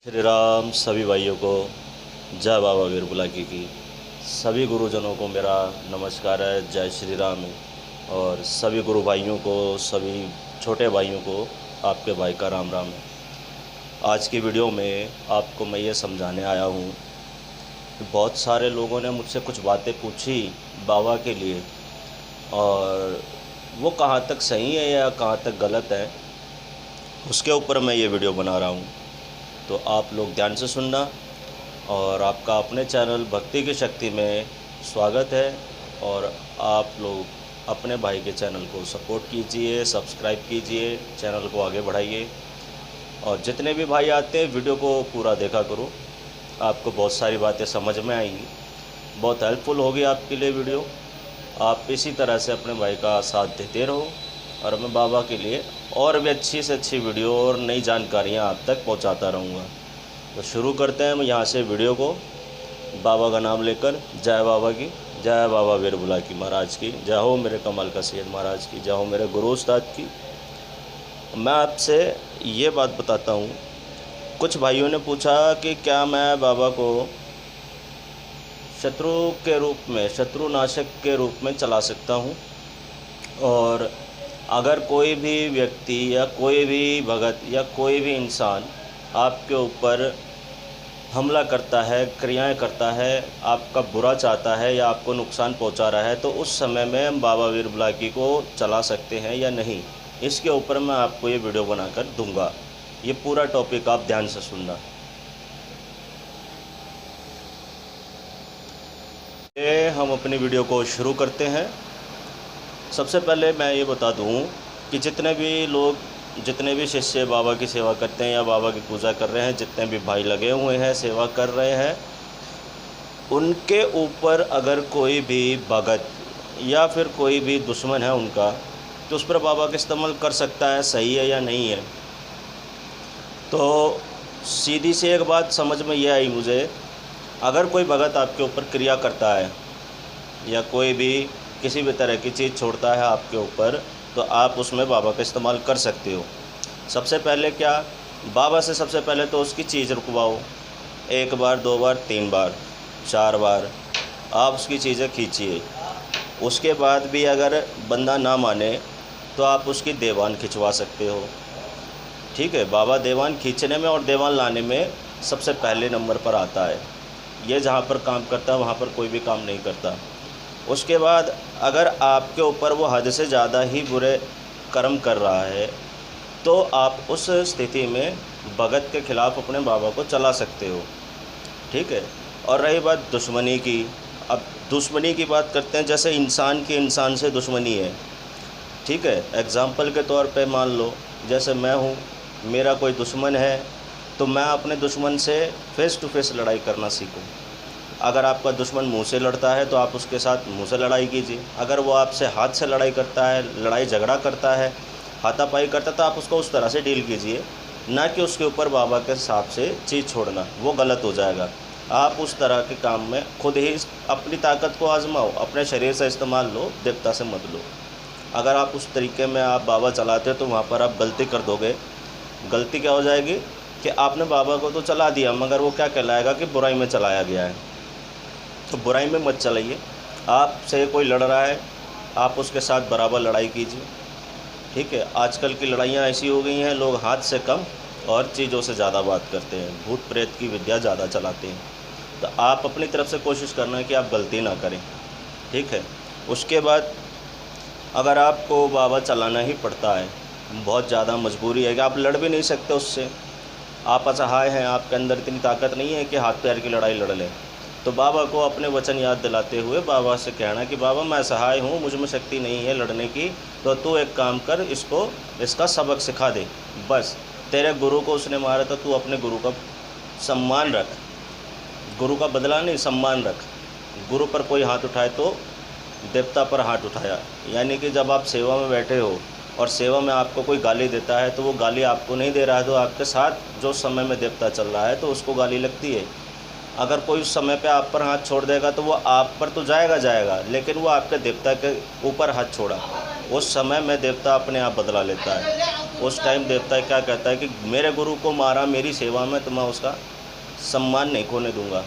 श्री राम। सभी भाइयों को जय बाबा वीर बुलाकी की। सभी गुरुजनों को मेरा नमस्कार है, जय श्री राम है। और सभी गुरु भाइयों को, सभी छोटे भाइयों को आपके भाई का राम राम है। आज की वीडियो में आपको मैं ये समझाने आया हूँ कि बहुत सारे लोगों ने मुझसे कुछ बातें पूछी बाबा के लिए, और वो कहाँ तक सही है या कहाँ तक गलत है, उसके ऊपर मैं ये वीडियो बना रहा हूँ। तो आप लोग ध्यान से सुनना। और आपका अपने चैनल भक्ति की शक्ति में स्वागत है। और आप लोग अपने भाई के चैनल को सपोर्ट कीजिए, सब्सक्राइब कीजिए, चैनल को आगे बढ़ाइए। और जितने भी भाई आते हैं वीडियो को पूरा देखा करो, आपको बहुत सारी बातें समझ में आएंगी, बहुत हेल्पफुल होगी आपके लिए वीडियो। आप इसी तरह से अपने भाई का साथ देते रहो और मैं बाबा के लिए और भी अच्छी से अच्छी वीडियो और नई जानकारियाँ आप तक पहुँचाता रहूँगा। तो शुरू करते हैं हम यहाँ से वीडियो को, बाबा का नाम लेकर। जय बाबा की, जय बाबा वीर बुलाकी महाराज की, जय हो मेरे कमाल का सैयद महाराज की, जय हो मेरे गुरु उस्ताद की। मैं आपसे ये बात बताता हूँ, कुछ भाइयों ने पूछा कि क्या मैं बाबा को शत्रु के रूप में, शत्रुनाशक के रूप में चला सकता हूँ। और अगर कोई भी व्यक्ति या कोई भी भगत या कोई भी इंसान आपके ऊपर हमला करता है, क्रियाएं करता है, आपका बुरा चाहता है या आपको नुकसान पहुंचा रहा है, तो उस समय में हम बाबा वीर बुलाकी को चला सकते हैं या नहीं, इसके ऊपर मैं आपको ये वीडियो बनाकर दूंगा। ये पूरा टॉपिक आप ध्यान से सुनना। ये हम अपनी वीडियो को शुरू करते हैं। सबसे पहले मैं ये बता दूं कि जितने भी लोग, जितने भी शिष्य बाबा की सेवा करते हैं या बाबा की पूजा कर रहे हैं, जितने भी भाई लगे हुए हैं, सेवा कर रहे हैं, उनके ऊपर अगर कोई भी भगत या फिर कोई भी दुश्मन है उनका, तो उस पर बाबा का इस्तेमाल कर सकता है, सही है या नहीं है। तो सीधी सी एक बात समझ में ये आई मुझे, अगर कोई भगत आपके ऊपर क्रिया करता है या कोई भी किसी भी तरह की चीज़ छोड़ता है आपके ऊपर, तो आप उसमें बाबा का इस्तेमाल कर सकते हो। सबसे पहले क्या, बाबा से सबसे पहले तो उसकी चीज़ रुकवाओ। 1 बार, 2 बार, 3 बार, 4 बार आप उसकी चीज़ें खींचिए। उसके बाद भी अगर बंदा ना माने तो आप उसकी देवान खिंचवा सकते हो। ठीक है, बाबा देवान खींचने में और देवान लाने में सबसे पहले नंबर पर आता है। ये जहाँ पर काम करता है वहाँ पर कोई भी काम नहीं करता। उसके बाद अगर आपके ऊपर वो हद से ज़्यादा ही बुरे कर्म कर रहा है, तो आप उस स्थिति में भगत के ख़िलाफ़ अपने बाबा को चला सकते हो। ठीक है। और रही बात दुश्मनी की, अब दुश्मनी की बात करते हैं। जैसे इंसान की इंसान से दुश्मनी है, ठीक है। एग्ज़ाम्पल के तौर पे मान लो, जैसे मैं हूँ, मेरा कोई दुश्मन है, तो मैं अपने दुश्मन से फ़ेस टू फेस लड़ाई करना सीखूँ। अगर आपका दुश्मन मुंह से लड़ता है तो आप उसके साथ मुंह से लड़ाई कीजिए। अगर वो आपसे हाथ से लड़ाई करता है, लड़ाई झगड़ा करता है, हाथापाई करता है, तो आप उसको उस तरह से डील कीजिए, ना कि उसके ऊपर बाबा के हिसाब से चीज़ छोड़ना, वो गलत हो जाएगा। आप उस तरह के काम में खुद ही अपनी ताकत को आजमाओ, अपने शरीर से इस्तेमाल लो, देवता से मत लो। अगर आप उस तरीके में आप बाबा चलाते हो तो वहाँ पर आप गलती कर दोगे। गलती क्या हो जाएगी कि आपने बाबा को तो चला दिया, मगर वो क्या कहलाएगा कि बुराई में चलाया गया है। तो बुराई में मत चलाइए। आपसे कोई लड़ रहा है, आप उसके साथ बराबर लड़ाई कीजिए। ठीक है। आजकल की लड़ाइयाँ ऐसी हो गई हैं, लोग हाथ से कम और चीज़ों से ज़्यादा बात करते हैं, भूत प्रेत की विद्या ज़्यादा चलाते हैं। तो आप अपनी तरफ से कोशिश करना कि आप गलती ना करें। ठीक है। उसके बाद अगर आपको बाबा चलाना ही पड़ता है, बहुत ज़्यादा मजबूरी है कि आप लड़ भी नहीं सकते उससे, आप असहाय हैं, आपके अंदर इतनी ताकत नहीं है कि हाथ पैर की लड़ाई लड़ लें, तो बाबा को अपने वचन याद दिलाते हुए बाबा से कहना कि बाबा मैं असहाय हूँ, मुझ में शक्ति नहीं है लड़ने की, तो तू एक काम कर, इसका सबक सिखा दे। बस, तेरे गुरु को उसने मारा था, तू अपने गुरु का सम्मान रख, गुरु का बदला नहीं, सम्मान रख। गुरु पर कोई हाथ उठाए तो देवता पर हाथ उठाया। यानी कि जब आप सेवा में बैठे हो और सेवा में आपको कोई गाली देता है, तो वो गाली आपको नहीं दे रहा है, तो आपके साथ जो समय में देवता चल रहा है तो उसको गाली लगती है। अगर कोई उस समय पे आप पर हाथ छोड़ देगा तो वो आप पर तो जाएगा, लेकिन वो आपके देवता के ऊपर हाथ छोड़ा, उस समय में देवता अपने आप बदला लेता है। उस टाइम देवता क्या कहता है कि मेरे गुरु को मारा मेरी सेवा में, तो मैं उसका सम्मान नहीं खोने दूंगा।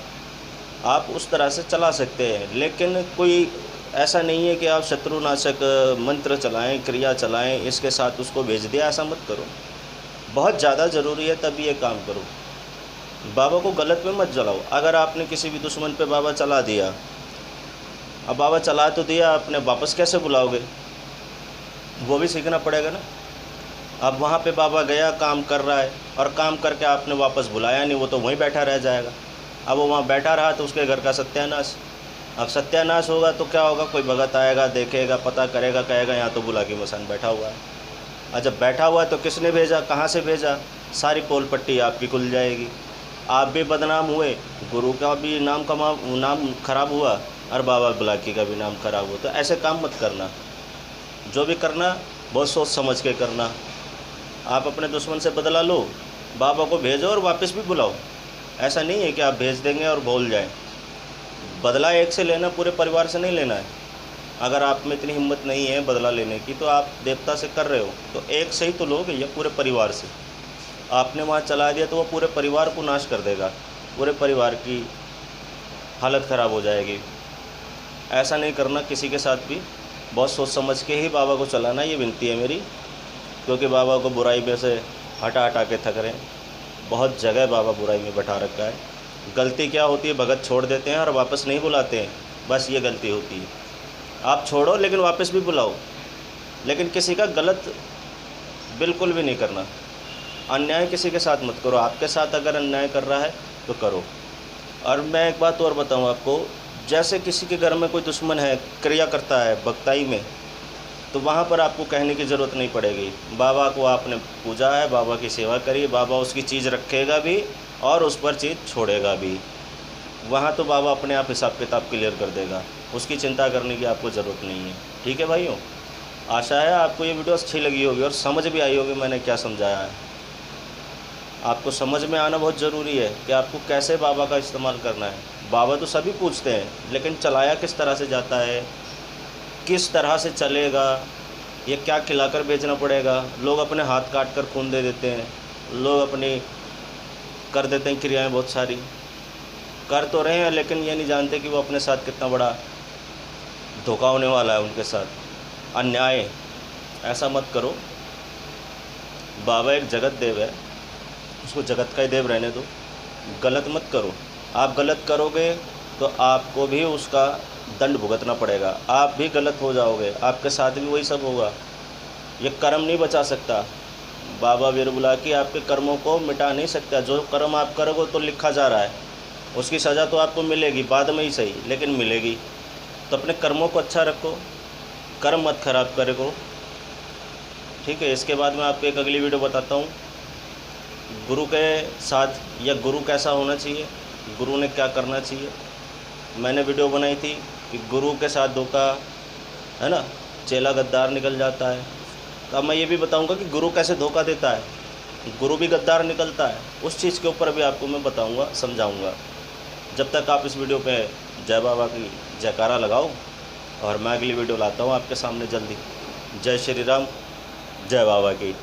आप उस तरह से चला सकते हैं, लेकिन कोई ऐसा नहीं है कि आप शत्रुनाशक मंत्र चलाएं, क्रिया चलाएं, इसके साथ उसको भेज दिया, ऐसा मत करो। बहुत ज़्यादा ज़रूरी है तभी ये काम करो। बाबा को गलत में मत जलाओ। अगर आपने किसी भी दुश्मन पे बाबा चला दिया, अब बाबा चला तो दिया, आपने वापस कैसे बुलाओगे? वो भी सीखना पड़ेगा ना। अब वहाँ पे बाबा गया, काम कर रहा है, और काम करके आपने वापस बुलाया नहीं, वो तो वहीं बैठा रह जाएगा। अब वो वहाँ बैठा रहा तो उसके घर का सत्यानाश। अब सत्यानाश होगा तो क्या होगा? कोई भगत आएगा, देखेगा, पता करेगा, कहेगा यहाँ तो बुला के मसान बैठा हुआ है। और जब बैठा हुआ है तो किसने भेजा, कहाँ से भेजा? सारी पोल पट्टी आपकी खुल जाएगी। आप भी बदनाम हुए, गुरु का भी नाम खराब हुआ, और बाबा बुलाकी का भी नाम खराब हुआ। तो ऐसे काम मत करना। जो भी करना बहुत सोच समझ के करना। आप अपने दुश्मन से बदला लो, बाबा को भेजो और वापस भी बुलाओ। ऐसा नहीं है कि आप भेज देंगे और भूल जाएं। बदला एक से लेना, पूरे परिवार से नहीं लेना है। अगर आप में इतनी हिम्मत नहीं है बदला लेने की, तो आप देवता से कर रहे हो तो एक से ही तो लोगे, या पूरे परिवार से। आपने वहाँ चला दिया तो वो पूरे परिवार को नाश कर देगा, पूरे परिवार की हालत ख़राब हो जाएगी। ऐसा नहीं करना किसी के साथ भी। बहुत सोच समझ के ही बाबा को चलाना, ये विनती है मेरी। क्योंकि बाबा को बुराई में से हटा के थक रहे हैं। बहुत जगह बाबा बुराई में बैठा रखा है। गलती क्या होती है? भगत छोड़ देते हैं और वापस नहीं बुलाते हैं, बस ये गलती होती है। आप छोड़ो लेकिन वापस भी बुलाओ, लेकिन किसी का गलत बिल्कुल भी नहीं करना। अन्याय किसी के साथ मत करो। आपके साथ अगर अन्याय कर रहा है तो करो। और मैं एक बात और बताऊँ आपको, जैसे किसी के घर में कोई दुश्मन है, क्रिया करता है भक्ताई में, तो वहाँ पर आपको कहने की ज़रूरत नहीं पड़ेगी। बाबा को आपने पूजा है, बाबा की सेवा करिए, बाबा उसकी चीज़ रखेगा भी और उस पर चीज़ छोड़ेगा भी। वहाँ तो बाबा अपने आप हिसाब किताब क्लियर कर देगा, उसकी चिंता करने की आपको ज़रूरत नहीं है। ठीक है भाइयों, आशा है आपको ये वीडियो अच्छी लगी होगी और समझ भी आई होगी मैंने क्या समझाया है। आपको समझ में आना बहुत ज़रूरी है कि आपको कैसे बाबा का इस्तेमाल करना है। बाबा तो सभी पूछते हैं, लेकिन चलाया किस तरह से जाता है, किस तरह से चलेगा, ये क्या खिलाकर बेचना पड़ेगा। लोग अपने हाथ काट कर खून दे देते हैं, लोग अपनी कर देते हैं क्रियाएं, बहुत सारी कर तो रहे हैं, लेकिन ये नहीं जानते कि वो अपने साथ कितना बड़ा धोखा होने वाला है उनके साथ। अन्याय ऐसा मत करो। बाबा एक जगत देव है, उसको जगत का ही देव रहने दो। गलत मत करो। आप गलत करोगे तो आपको भी उसका दंड भुगतना पड़ेगा। आप भी गलत हो जाओगे, आपके साथ भी वही सब होगा। ये कर्म नहीं बचा सकता। बाबा वीर बुलाकी आपके कर्मों को मिटा नहीं सकता। जो कर्म आप करोगे तो लिखा जा रहा है, उसकी सज़ा तो आपको मिलेगी, बाद में ही सही, लेकिन मिलेगी। तो अपने कर्मों को अच्छा रखो, कर्म मत खराब करो। ठीक है। इसके बाद मैं आपको एक अगली वीडियो बताता हूँ गुरु के साथ, या गुरु कैसा होना चाहिए, गुरु ने क्या करना चाहिए। मैंने वीडियो बनाई थी कि गुरु के साथ धोखा है ना, चेला गद्दार निकल जाता है। तो अब मैं ये भी बताऊंगा कि गुरु कैसे धोखा देता है, गुरु भी गद्दार निकलता है। उस चीज़ के ऊपर भी आपको मैं बताऊंगा, समझाऊंगा। जब तक आप इस वीडियो पे जय बाबा की जयकारा लगाओ, और मैं अगली वीडियो लाता हूँ आपके सामने जल्दी। जय श्री राम, जय बाबा की।